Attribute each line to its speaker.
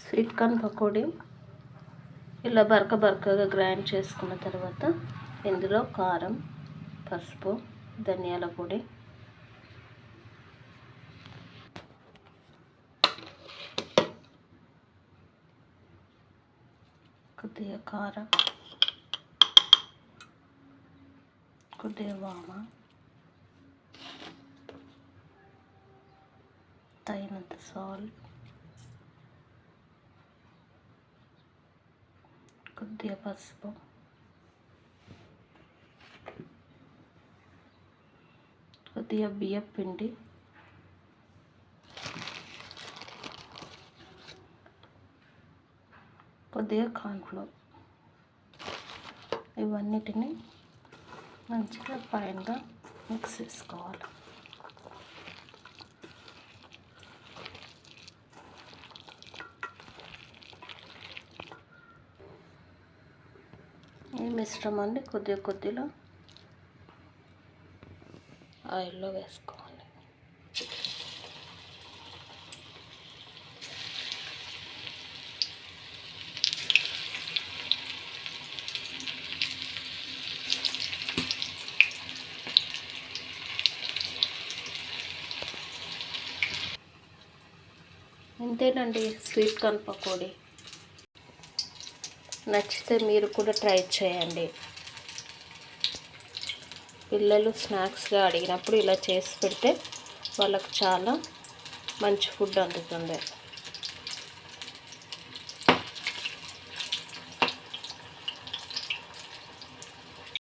Speaker 1: Sweet corn pakodi ఇలా బరకగా grind చేసుకున్న తర్వాత ఇందులో కారం, పసుపు, ధనియాల పొడి, కొద్దిగా కారం, కొద్దిగా వామ, తగినంత సాల్ట్, కొద్దిగా పసుపు, కొద్దిగా బియ్యం పిండి, కొద్దిగా కార్న్ఫ్లోర్, ఇవన్నిటిని మంచిగా ఫైన్గా మిక్స్ చేసుకోవాలి. ఈ మిశ్రమాన్ని కొద్దిగా ఆయిల్లో వేసుకోవాలి. ఇంతేనండి స్వీట్ కార్న్ పకోడీ. నచ్చితే మీరు కూడా ట్రై చేయండి. పిల్లలు స్నాక్స్గా అడిగినప్పుడు ఇలా చేసి పెడితే వాళ్ళకు చాలా మంచి ఫుడ్ అందుతుంది.